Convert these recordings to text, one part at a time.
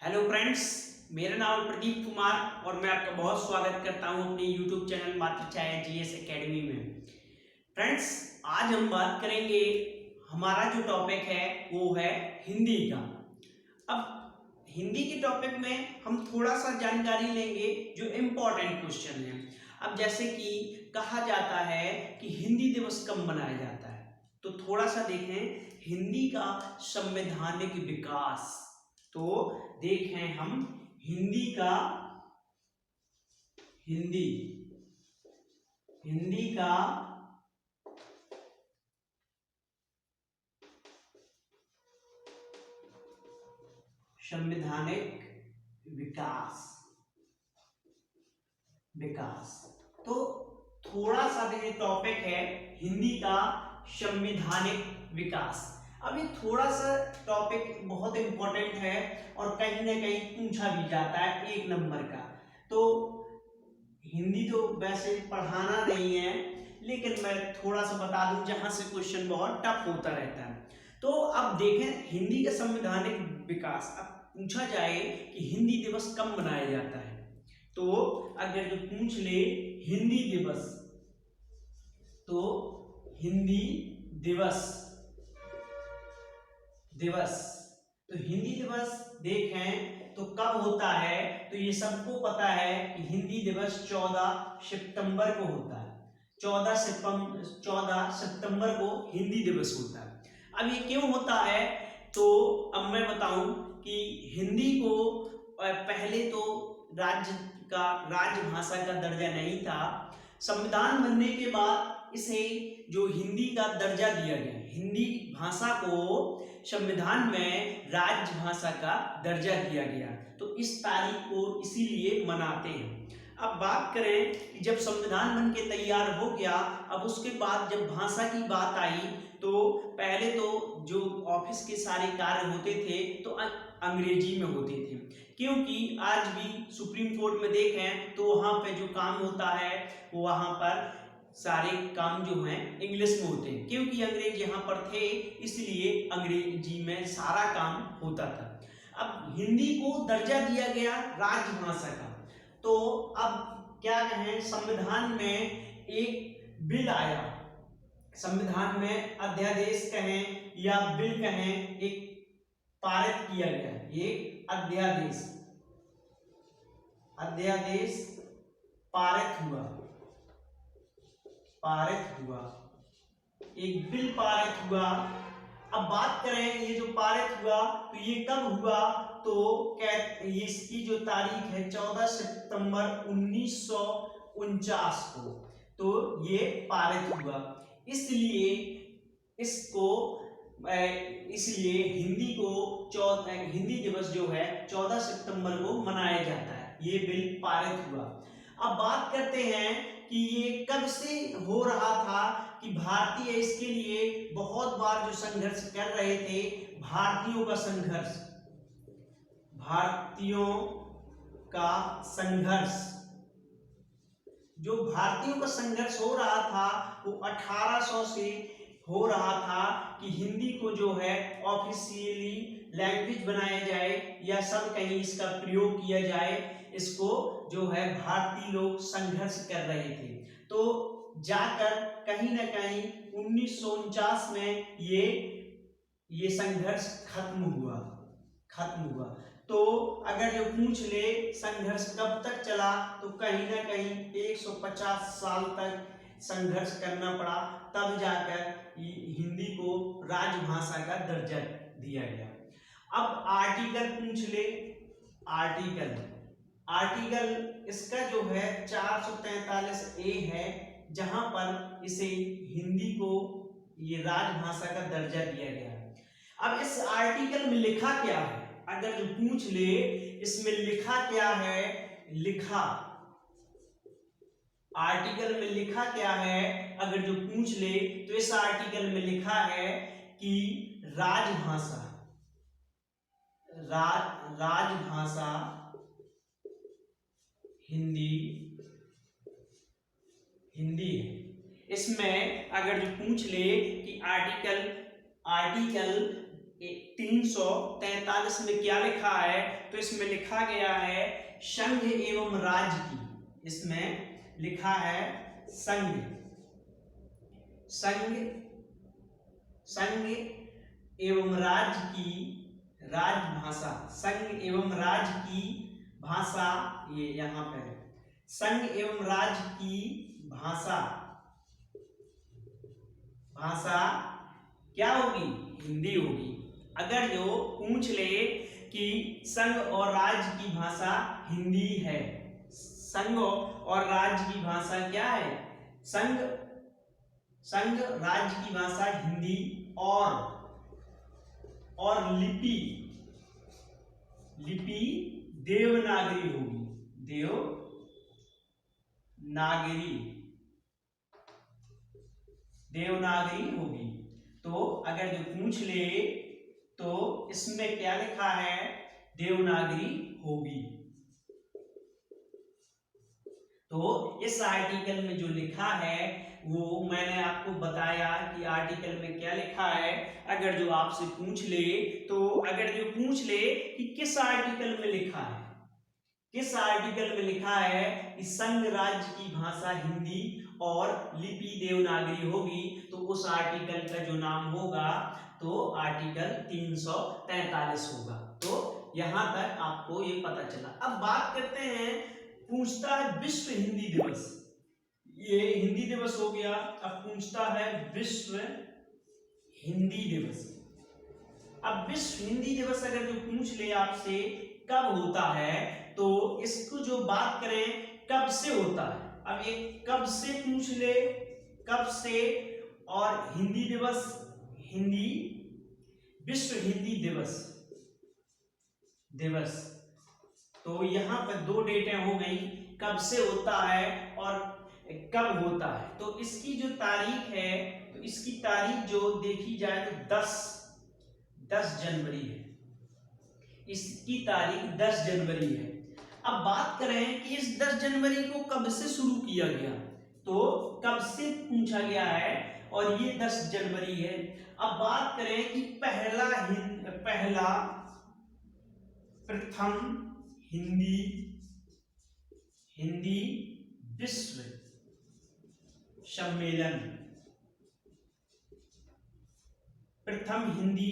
Hello friends, मेरा नाम है प्रदीप कुमार और मैं आपका बहुत स्वागत करता हूं अपने YouTube channel Matrichhaya GS academy में। फ्रेंड्स, आज हम बात करेंगे, हमारा जो टॉपिक है वो है हिंदी का। अब हिंदी के टॉपिक में हम थोड़ा सा जानकारी लेंगे जो इम्पोर्टेंट क्वेश्चन है। अब जैसे कि कहा जाता है कि हिंदी दिवस कब मनाया जाता है, तो थोड़ा सा देखें हिंदी का संवैधानिक विकास। तो देखें हम हिंदी का हिंदी हिंदी का संवैधानिक विकास तो थोड़ा सा देखिए टॉपिक है हिंदी का संवैधानिक विकास। अब ये थोड़ा सा टॉपिक बहुत इंपॉर्टेंट है और कहीं ना कहीं पूछा भी जाता है 1 नंबर का। तो हिंदी तो वैसे पढ़ाना नहीं है, लेकिन मैं थोड़ा सा बता दूं जहां से क्वेश्चन बहुत टफ होता रहता है। तो अब देखें हिंदी का संवैधानिक विकास। अब पूछा जाए कि हिंदी दिवस कब मनाया जाता है, तो अगर जो पूछ ले हिंदी दिवस, तो हिंदी दिवस तो हिंदी दिवस देखें तो कब होता है, तो ये सबको पता है कि हिंदी दिवस 14 सितंबर को होता है। 14 सितंबर को हिंदी दिवस होता है। अब ये क्यों होता है, तो अब मैं बताऊं कि हिंदी को पहले तो राजभाषा का दर्जा नहीं था। संविधान बनने के बाद इसे जो हिंदी का दर्जा दिया गया, हिंदी भाषा को संविधान में राजभाषा का दर्जा दिया गया। तो इस तारीख को इसीलिए मनाते हैं। अब बात करें कि जब संविधान बन के तैयार हो गया, अब उसके बाद जब भाषा की बात आई, तो पहले तो जो ऑफिस के सारे कार्य होते थे तो अंग्रेजी में होते थे, क्योंकि आज भी सुप्रीम कोर्ट में देखें तो वहाँ पे जो काम होता है वहाँ पर सारे काम जो हैं इंग्लिश में होते हैं, क्योंकि अंग्रेज यहाँ पर थे इसलिए अंग्रेजी में सारा काम होता था। अब हिंदी को दर्जा दिया गया राजभाषा का। तो अब क्या कहें, संविधान में एक बिल आया, संविधान में अध्यादेश कहें या बिल कहें, एक पारित किया गया, एक अध्यादेश पारित हुआ, एक बिल पारित हुआ। अब बात करें ये जो पारित हुआ तो ये कब हुआ, तो इसकी जो तारीख है 14 सितंबर 1949 को, तो ये पारित हुआ। इसलिए हिंदी दिवस जो है 14 सितंबर को मनाया जाता है। ये बिल पारित हुआ। अब बात करते हैं कि ये कब से हो रहा था, कि भारतीय इसके लिए बहुत बार जो संघर्ष कर रहे थे, भारतीयों का संघर्ष हो रहा था वो 1800 से हो रहा था कि हिंदी को जो है ऑफिशियली लैंग्वेज बनाया जाए या सब कहीं इसका प्रयोग किया जाए। इसको जो है भारतीय लोग संघर्ष कर रहे थे। तो जाकर कहीं ना कहीं 1949 में ये संघर्ष खत्म हुआ। तो अगर जो पूछ ले संघर्ष कब तक चला, तो कहीं ना कहीं 150 साल तक संघर्ष करना पड़ा, तब जाकर हिंदी को राजभाषा का दर्जा दिया गया। अब आर्टिकल पूछ ले, आर्टिकल इसका जो है 443A है, जहां पर इसे हिंदी को ये राजभाषा का दर्जा दिया गया है। अब इस आर्टिकल में लिखा क्या है, अगर जो पूछ ले इसमें लिखा क्या है, आर्टिकल में लिखा क्या है, अगर जो पूछ ले तो इस आर्टिकल में लिखा है कि राजभाषा हिंदी है। इसमें अगर जो पूछ ले कि आर्टिकल 343 में क्या लिखा है? तो इसमें लिखा गया है संघ एवं राज्य की। इसमें लिखा है संघ एवं राज्य की राजभाषा, संघ एवं राज्य की भाषा, ये यहां पे है, संघ एवं राज्य की भाषा क्या होगी? हिंदी होगी। अगर जो पूछ ले कि संघ और राज्य की भाषा हिंदी है, संघ और राज्य की भाषा क्या है? संघ राज्य की भाषा हिंदी और लिपि देवनागरी होगी, देवनागरी होगी। तो अगर जो पूछ ले तो इसमें क्या लिखा है? देवनागरी होगी। तो इस आर्टिकल में जो लिखा है वो मैंने आपको बताया कि आर्टिकल में क्या लिखा है। अगर जो आपसे पूछ ले तो अगर जो पूछ ले कि किस आर्टिकल में लिखा है, किस आर्टिकल में लिखा है कि संघ राज्य की भाषा हिंदी और लिपि देवनागरी होगी, तो उस आर्टिकल का जो नाम होगा तो आर्टिकल 343 होगा। तो यहां तक आपको ये पता चला। अब बात करते हैं, पूछता है विश्व हिंदी दिवस, ये हिंदी दिवस हो गया। अब पूछता है विश्व हिंदी दिवस। अब विश्व हिंदी दिवस अगर जो पूछ ले आपसे कब होता है, तो इसको जो बात करें कब से होता है। अब ये कब से पूछ ले, कब से, और हिंदी दिवस, हिंदी विश्व हिंदी दिवस। तो यहां पर दो डेटें हो गई, कब से होता है और कब होता है। तो इसकी जो तारीख है, तो इसकी तारीख जो देखी जाए तो 10 जनवरी है, इसकी तारीख 10 जनवरी है। अब बात करें कि इस 10 जनवरी को कब से शुरू किया गया, तो कब से पूछा गया है और ये 10 जनवरी है। अब बात करें कि पहला प्रथम हिंदी विश्व सम्मेलन, प्रथम हिंदी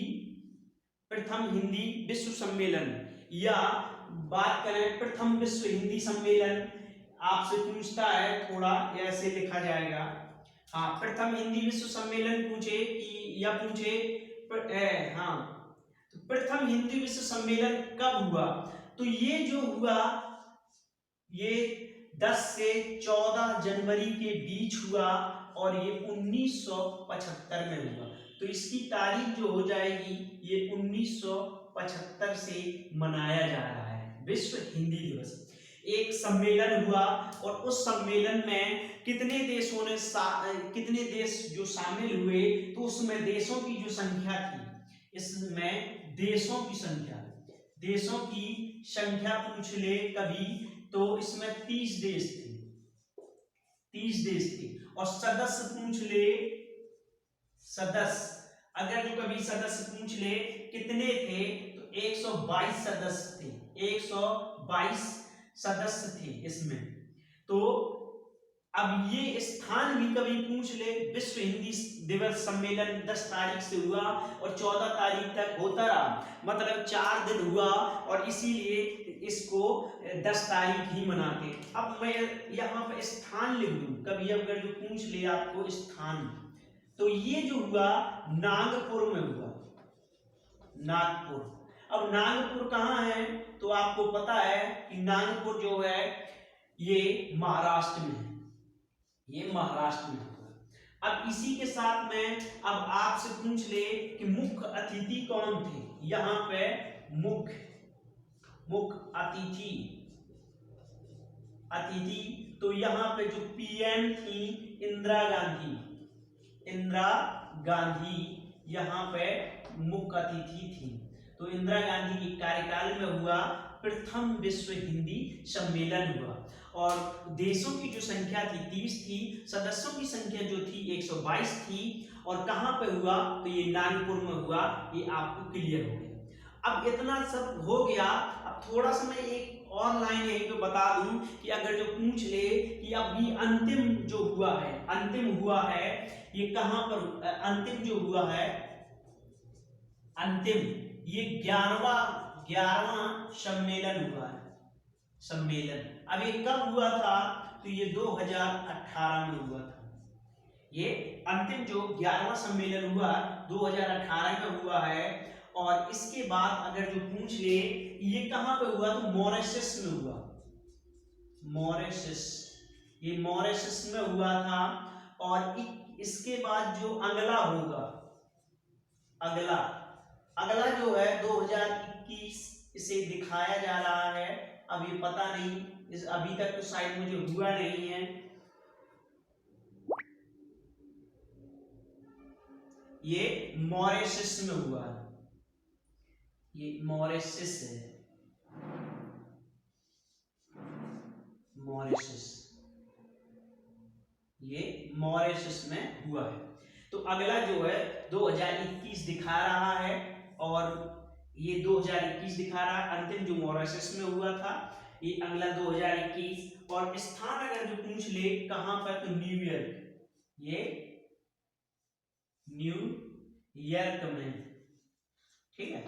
विश्व सम्मेलन, या बात करें प्रथम विश्व हिंदी सम्मेलन, आपसे पूछता है थोड़ा ऐसे लिखा जाएगा। हाँ, प्रथम हिंदी विश्व सम्मेलन पूछे कि या पूछे हाँ, तो प्रथम हिंदी विश्व सम्मेलन कब हुआ, तो ये जो हुआ ये 10 से 14 जनवरी के बीच हुआ और ये 1975 में हुआ। तो इसकी तारीख जो हो जाएगी ये 1975 से मनाया जा रहा है विश्व हिंदी दिवस। एक सम्मेलन हुआ और उस सम्मेलन में कितने देशों ने कितने देश जो शामिल हुए, तो उसमें देशों की जो संख्या थी, इसमें देशों की संख्या पूछ ले कभी, तो इसमें 30 देश थे और सदस्य पूछ ले, सदस्य अगर जो कभी सदस्य पूछ ले कितने थे, तो 122 सदस्य थे, 122 सदस्य थे इसमें। तो अब ये स्थान भी कभी पूछ ले, विश्व हिंदी दिवस सम्मेलन 10 तारीख से हुआ और 14 तारीख तक होता रहा, मतलब 4 दिन हुआ और इसीलिए इसको 10 तारीख ही मनाते। अब मैं यहाँ पर स्थान लिख दूं, कभी अगर जो पूछ ले आपको स्थान, तो ये जो हुआ नागपुर में हुआ, नागपुर। अब नागपुर कहाँ है, तो आपको पता है कि नागपुर जो है ये महाराष्ट्र में है, ये महाराष्ट्र में होगा। अब इसी के साथ में अब आपसे पूछ ले कि मुख्य अतिथि कौन थे, यहाँ पे मुख्य अतिथि, तो यहाँ पे जो पीएम थी इंदिरा गांधी यहाँ पे मुख्य अतिथि थी। तो इंदिरा गांधी की कार्यकाल में हुआ प्रथम विश्व हिंदी सम्मेलन हुआ। और देशों की जो संख्या थी 30 थी, सदस्यों की संख्या जो थी 122 थी। और कहाँ पे हुआ, तो ये नागपुर में हुआ। ये आपको क्लियर हो गया। अब इतना सब हो गया, अब थोड़ा सा मैं एक और लाइन यहीं पे बता दूं कि अगर जो पूछ ले कि अभी अंतिम जो हुआ है, अंतिम हुआ है ये कहां पर, अंतिम जो हुआ है, अंतिम ये 11वां सम्मेलन हुआ है, सम्मेलन। अब ये कब हुआ था, तो ये 2018 में हुआ था। ये अंतिम जो 11वां सम्मेलन हुआ 2018 में हुआ है। और इसके बाद अगर जो पूछ ले ये कहां पे हुआ, तो मॉरिशस में हुआ, मॉरिशस, ये मॉरिशस में हुआ था। और इसके बाद जो अगला होगा, अगला अगला जो है 2021 इसे दिखाया जा रहा है। अब ये पता नहीं, इस अभी तक तो शायद मुझे हुआ नहीं है। ये मॉरिशस में हुआ है, ये मॉरिशस है, मॉरिशस, ये मॉरिशस में हुआ है। तो अगला जो है 2021 दिखा रहा है, और ये 2021 दिखा रहा है, अंतिम जो मॉरिशस में हुआ था ये अगला 2021। और स्थान अगर जो पूछ ले कहां पर, तो न्यूयॉर्क, ये न्यूयॉर्क में, ठीक है।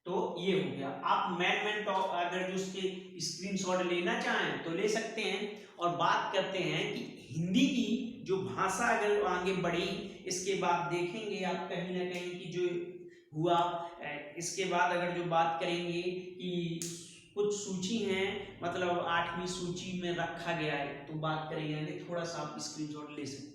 तो ये हो गया। आप मैन टॉप अगर जो उसके स्क्रीनशॉट लेना चाहें तो ले सकते हैं। और बात करते हैं कि हिंदी की जो भाषा अगर आगे बढ़ी, इसके बाद देखेंगे आप कहीं ना कहीं कि जो हुआ, इसके बाद अगर जो बात करेंगे कि कुछ सूची हैं, मतलब 8वीं सूची में रखा गया है, तो बात करेंगे, थोड़ा सा आप स्क्रीनशॉट ले सकते हैं।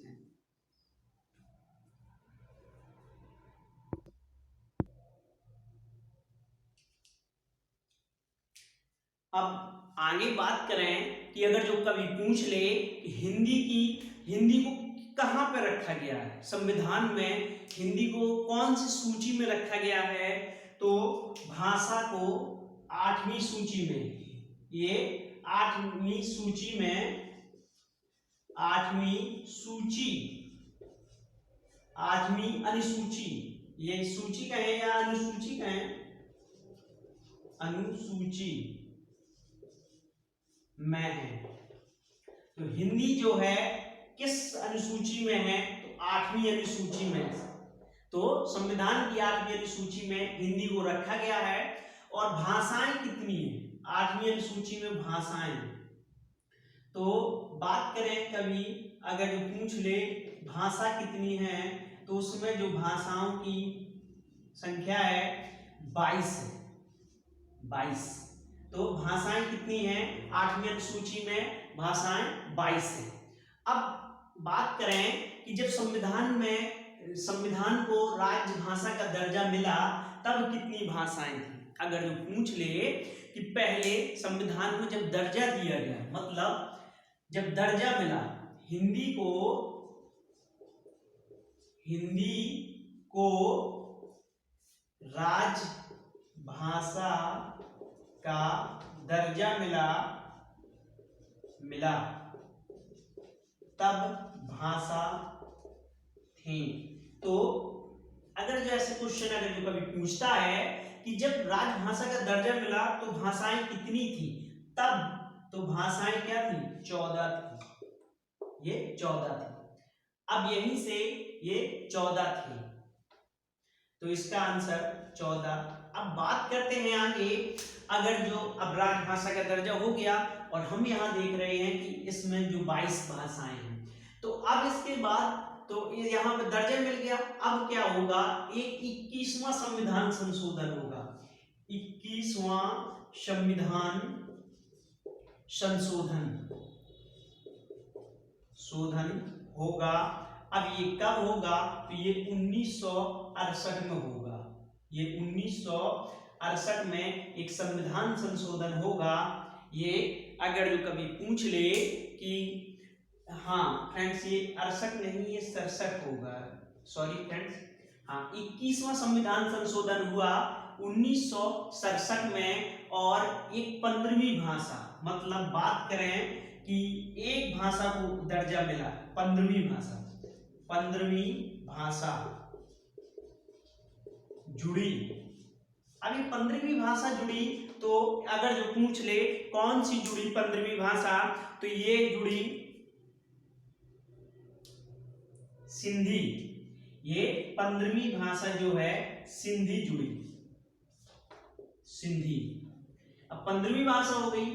अब आगे बात करें कि अगर जो कभी पूछ ले कि हिंदी को कहां पर रखा गया है संविधान में, हिंदी को कौन सी सूची में रखा गया है, तो भाषा को 8वीं सूची में, ये 8वीं सूची में, 8वीं सूची, 8वीं अनुसूची, ये सूची कहें या अनुसूची कहें, अनुसूची में है। तो हिंदी जो है किस अनुसूची में है, तो 8वीं अनुसूची में। तो संविधान की 8वीं अनुसूची में हिंदी को रखा गया है। और भाषाएं कितनी है 8वीं अनुसूची में, भाषाएं, तो बात करें कभी अगर जो पूछ ले भाषा कितनी है, तो उसमें जो भाषाओं की संख्या है 22 है, 22। तो भाषाएं कितनी हैं 8वीं अनुसूची में, भाषाएं 22 हैं। अब बात करें कि जब संविधान को राजभाषा का दर्जा मिला तब कितनी भाषाएं थी। अगर जो पूछ ले कि पहले संविधान को जब दर्जा दिया गया, मतलब जब दर्जा मिला हिंदी को राजभाषा का दर्जा मिला तब भाषा थी। तो अगर जो ऐसे क्वेश्चन अगर जो कभी पूछता है कि जब राजभाषा का दर्जा मिला तो भाषाएं कितनी थी, तब तो भाषाएं क्या थी, 14 थी, ये 14 थी। अब यहीं से ये 14 थी, तो इसका आंसर 14। अब बात करते हैं आगे, अगर जो अब राजभाषा का दर्जा हो गया और हम यहाँ देख रहे हैं कि इसमें जो 22 भाषाएं हैं, तो अब इसके बाद तो यहाँ पे दर्जा मिल गया। अब क्या होगा, एक 21वां संविधान संशोधन होगा, 21वां संविधान संशोधन होगा। अब ये कब होगा, तो ये 1968 में होगा, ये 1968 में एक संविधान संशोधन होगा। ये अगर जो कभी पूछ ले कि हाँ फ्रेंड्स ये 68 नहीं ये 67 होगा, सॉरी फ्रेंड्स, हाँ 21वां संविधान संशोधन हुआ 1967 में। और एक 15वीं भाषा, मतलब बात करें कि एक भाषा को दर्जा मिला 15वीं भाषा, 15वीं भाषा जुड़ी। अभी 15वीं भाषा जुड़ी तो अगर जो पूछ ले कौन सी जुड़ी 15वीं भाषा, तो ये जुड़ी सिंधी। ये 15वीं भाषा जो है सिंधी जुड़ी, सिंधी। अब 15वीं भाषा हो गई,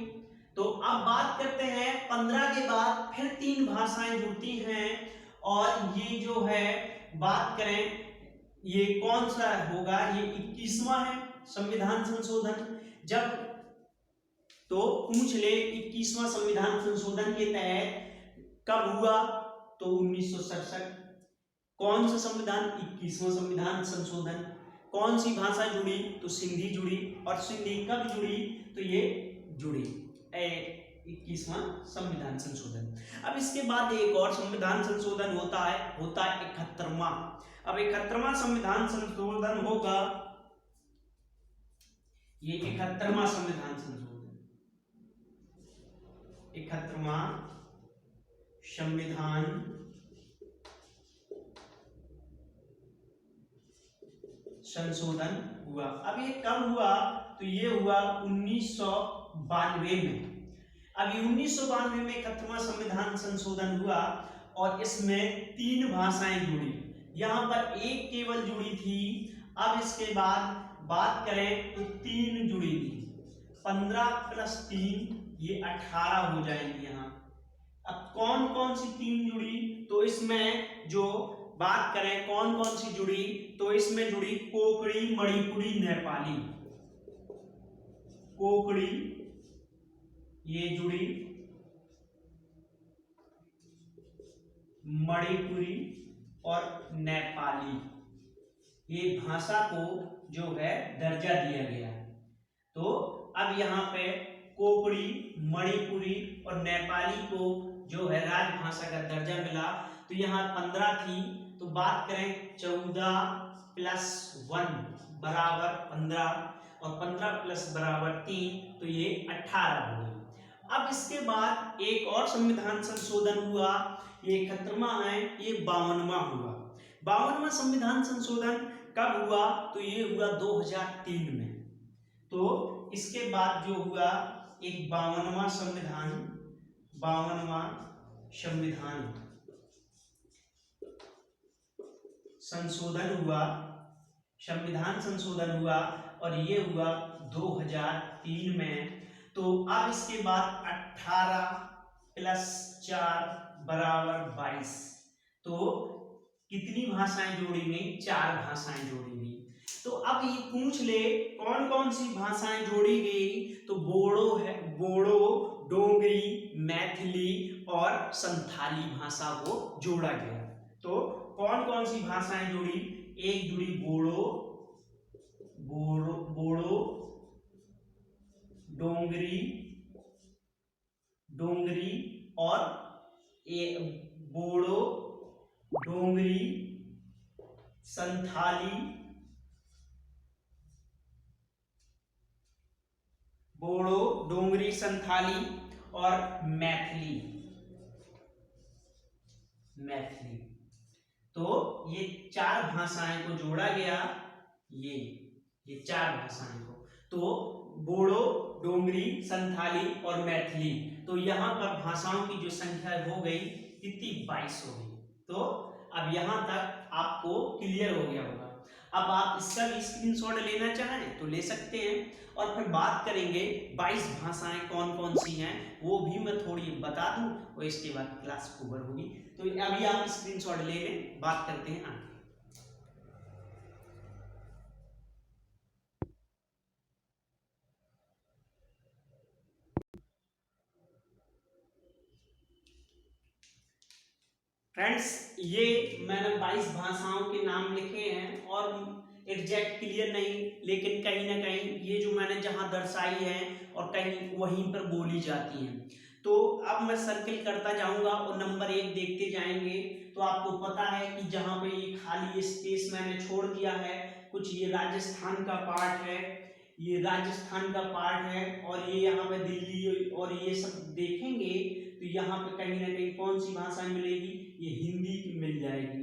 तो अब बात करते हैं 15 के बाद फिर 3 भाषाएं जुड़ती हैं, और ये जो है बात करें ये कौन सा होगा, ये 21वां है संविधान संशोधन। जब तो पूछ ले 21वां संविधान संशोधन के तहत कब हुआ, तो 1967। कौन सा संविधान, 21वां संविधान संशोधन। कौन सी भाषा जुड़ी, तो सिंधी जुड़ी, और सिंधी कब जुड़ी, तो ये जुड़ी 21वां संविधान संशोधन। अब इसके बाद एक और संविधान संशोधन होता है 71वां। अब 71वां संविधान संशोधन होगा, ये 71वां संविधान संशोधन, 71वां संविधान संशोधन हुआ। अब ये कब हुआ, तो ये हुआ 1992 में। अभी 1992 में 71वां संविधान संशोधन हुआ, और इसमें 3 भाषाएं जुड़ी। यहाँ पर एक केवल जुड़ी थी, अब इसके बाद बात करें तो 3 जुड़ी थी। 15 + 3 ये 18 हो जाएंगी यहाँ। अब कौन कौन सी 3 जुड़ी, तो इसमें जो बात करें कौन कौन सी जुड़ी, तो इसमें जुड़ी कोंकणी, मणिपुरी, नेपाली। कोंकणी ये जुड़ी, मणिपुरी और नेपाली, ये भाषा को जो है दर्जा दिया गया। तो अब यहाँ पे कोंकणी, मणिपुरी और नेपाली को जो है राजभाषा का दर्जा मिला। तो यहाँ 15 थी, तो बात करें 14 + 1 बराबर 15, और 15 + बराबर 3, तो ये 18 हो गई। अब इसके बाद एक और संविधान संशोधन हुआ, ये 71वां है, ये 52वां हुआ। 52वां संविधान संशोधन कब हुआ, तो ये हुआ 2003 में। तो इसके बाद जो हुआ एक 52वां संविधान, 52वां संविधान संशोधन हुआ, संविधान संशोधन हुआ, और ये हुआ 2003 में। तो अब इसके बाद 18 + 4 बराबर 22, तो कितनी भाषाएं जोड़ी गई, 4 भाषाएं जोड़ी गई। तो अब ये पूछ ले कौन कौन सी भाषाएं जोड़ी गई, तो बोडो है, बोडो, डोगरी, मैथिली और संथाली भाषा को जोड़ा गया। तो कौन कौन सी भाषाएं जुड़ी, एक जुड़ी बोडो, बोडो, डोगरी, और बोडो, डोगरी, संथाली, बोडो, डोगरी, संथाली और मैथिली। तो ये 4 भाषाएं को जोड़ा गया, ये 4 भाषाएं को। तो बोडो, डोगरी, संथाली और मैथिली, तो यहाँ पर भाषाओं की जो संख्या हो गई कितनी, 22 हो गई। तो अब यहाँ तक आपको क्लियर हो गया होगा। अब आप इसका भी स्क्रीनशॉट लेना चाहें तो ले सकते हैं, और फिर बात करेंगे 22 भाषाएं कौन कौन सी हैं, वो भी मैं थोड़ी बता दूं, और इसके बाद क्लास ओवर होगी। तो अभी आप स्क्रीनशॉट ले लें, बात करते हैं आगे। फ्रेंड्स, ये मैंने 22 भाषाओं के नाम लिखे हैं, और एग्जैक्ट क्लियर नहीं, लेकिन कहीं ना कहीं ये जो मैंने जहां दर्शाई है और कहीं वहीं पर बोली जाती हैं। तो अब मैं सर्किल करता जाऊंगा और नंबर 1 देखते जाएंगे। तो आपको पता है कि जहां पे ये खाली स्पेस मैंने छोड़ दिया है, कुछ ये राजस्थान का पार्ट है, ये राजस्थान का पार्ट है, और ये यहाँ पे दिल्ली और ये सब देखेंगे तो यहाँ पे कहीं ना कहीं कौन सी भाषा मिलेगी, ये हिंदी की मिल जाएगी।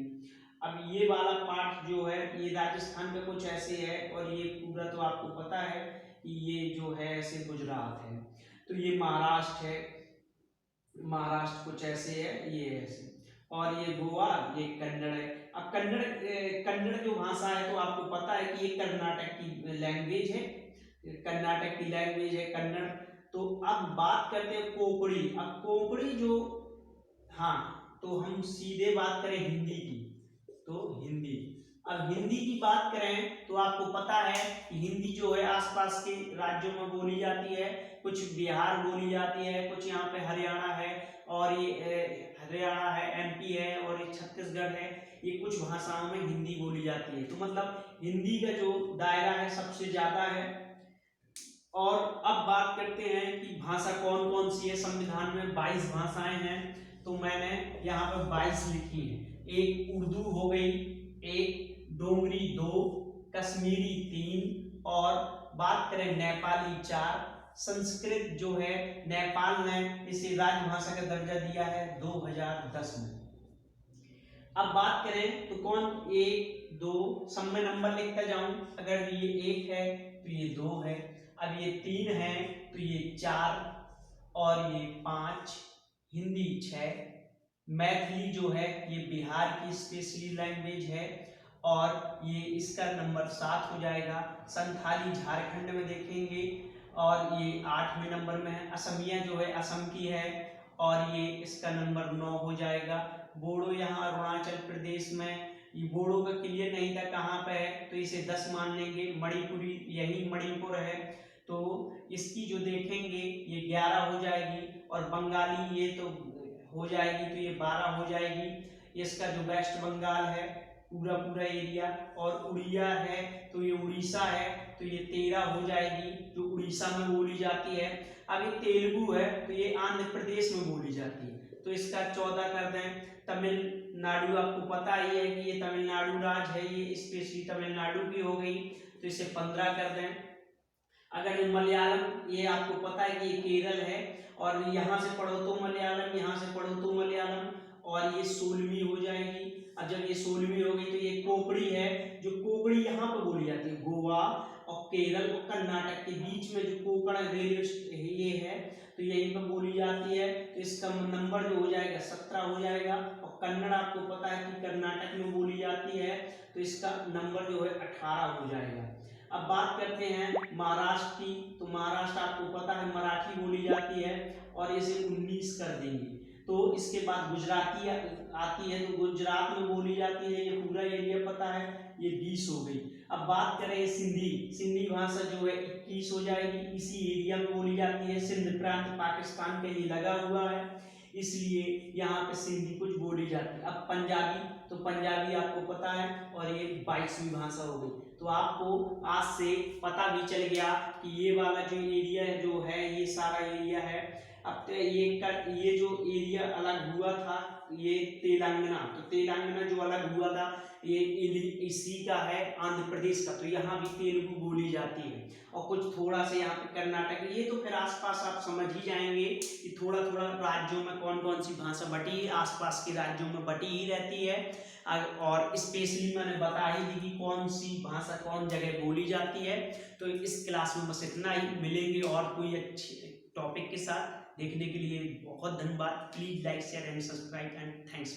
अब ये वाला पार्ट जो है ये राजस्थान का कुछ ऐसे है, और ये पूरा तो आपको पता है कि ये जो है ऐसे गुजरात है, तो ये महाराष्ट्र है, महाराष्ट्र कुछ ऐसे है, ये ऐसे, और ये गोवा, ये कन्नड़ है। अब कन्नड़ जो भाषा है तो आपको पता है कि ये कर्नाटक की लैंग्वेज है, कर्नाटक की लैंग्वेज है कन्नड़। तो अब बात करते हैं कोंकणी। अब कोंकणी जो, हाँ, तो हम सीधे बात करें हिंदी की, तो हिंदी। अब हिंदी की बात करें तो आपको पता है कि हिंदी जो है आसपास के राज्यों में बोली जाती है, कुछ बिहार बोली जाती है, कुछ यहाँ पे हरियाणा है, और ये हरियाणा है, एमपी है, और ये छत्तीसगढ़ है, ये कुछ भाषाओं में हिंदी बोली जाती है। तो मतलब हिंदी का जो दायरा है सबसे ज्यादा है। और अब बात करते हैं कि भाषा कौन कौन सी है। संविधान में 22 भाषाएं हैं, तो मैंने यहाँ पर 22 लिखी है। एक उर्दू हो गई, एक डोगरी 2, कश्मीरी 3, और बात करें नेपाली 4। संस्कृत जो है नेपाल ने इसे राजभाषा का दर्जा दिया है 2010 में। अब बात करें तो कौन 1 2 सब में नंबर लिखता जाऊं, अगर ये 1 है तो ये 2 है, अब ये 3 है तो ये 4, और ये 5, हिंदी 6, मैथिली जो है ये बिहार की स्पेशली लैंग्वेज है, और ये इसका नंबर 7 हो जाएगा। संथाली झारखंड में देखेंगे, और ये 8वें नंबर में है। असमिया जो है असम की है, और ये इसका नंबर 9 हो जाएगा। बोडो यहाँ अरुणाचल प्रदेश में, ये बोडो का क्लियर नहीं था कहाँ पे है, तो इसे 10 मान लेंगे। मणिपुरी यही मणिपुर है, तो इसकी जो देखेंगे ये 11 हो जाएगी, और बंगाली ये तो हो जाएगी, तो ये 12 हो जाएगी। इसका जो वेस्ट बंगाल है पूरा पूरा एरिया, और उड़िया है तो ये उड़ीसा है, तो ये 13 हो जाएगी, जो उड़ीसा में बोली जाती है। अब ये तेलुगु है तो ये आंध्र प्रदेश में बोली जाती है, तो इसका 14 कर दें। तमिलनाडु आपको पता ही है कि ये तमिलनाडु राज्य है, ये स्पेशली तमिलनाडु की हो गई, तो इसे 15 कर दें। अगर ये मलयालम, ये आपको पता है कि ये केरल है, और यहाँ से पढ़ो तो मलयालम, यहाँ से पढ़ो तो मलयालम, और ये 16वीं हो जाएगी। अब जब ये 16वीं होगी तो ये कोंकणी है, जो कोंकणी यहाँ पे बोली जाती है गोवा और केरल और कर्नाटक के बीच में, जो कोंकण रेलवे ये है तो यहीं पर बोली जाती है, तो इसका नंबर जो हो जाएगा 17 हो जाएगा। और कन्नड़ आपको पता है कि कर्नाटक में बोली जाती है, तो इसका नंबर जो है 18 हो जाएगा। अब बात करते हैं महाराष्ट्र की, तो महाराष्ट्र आपको पता है मराठी बोली जाती है, और इसे 19 कर देंगे। तो इसके बाद गुजराती आती है, तो गुजरात में बोली जाती है, ये पूरा एरिया पता है, ये 20 हो गई। अब बात करें सिंधी, सिंधी भाषा जो है 21 हो जाएगी, इसी एरिया में बोली जाती है। सिंध प्रांत पाकिस्तान के लिए लगा हुआ है, इसलिए यहाँ पे सिंधी कुछ बोली जाती है। अब पंजाबी, तो पंजाबी आपको पता है, और ये 22वीं भाषा हो गई। तो आपको आज से पता भी चल गया कि ये वाला जो एरिया जो है ये सारा एरिया है। अब तो ये जो एरिया अलग हुआ था ये तेलंगाना, तो तेलंगाना जो अलग हुआ था ये इसी का है, आंध्र प्रदेश का, तो यहाँ भी तेलुगु बोली जाती है। और कुछ थोड़ा सा यहाँ पे कर्नाटक, ये तो फिर आसपास आप समझ ही जाएंगे कि थोड़ा थोड़ा राज्यों में कौन कौन सी भाषा बटी, आसपास के राज्यों में बटी ही रहती है। और स्पेशली मैंने बता ही दी कि कौन सी भाषा कौन जगह बोली जाती है। तो इस क्लास में बस इतना ही, मिलेंगे और कोई अच्छे टॉपिक के साथ। देखने के लिए बहुत धन्यवाद। Please like share and subscribe and thanks.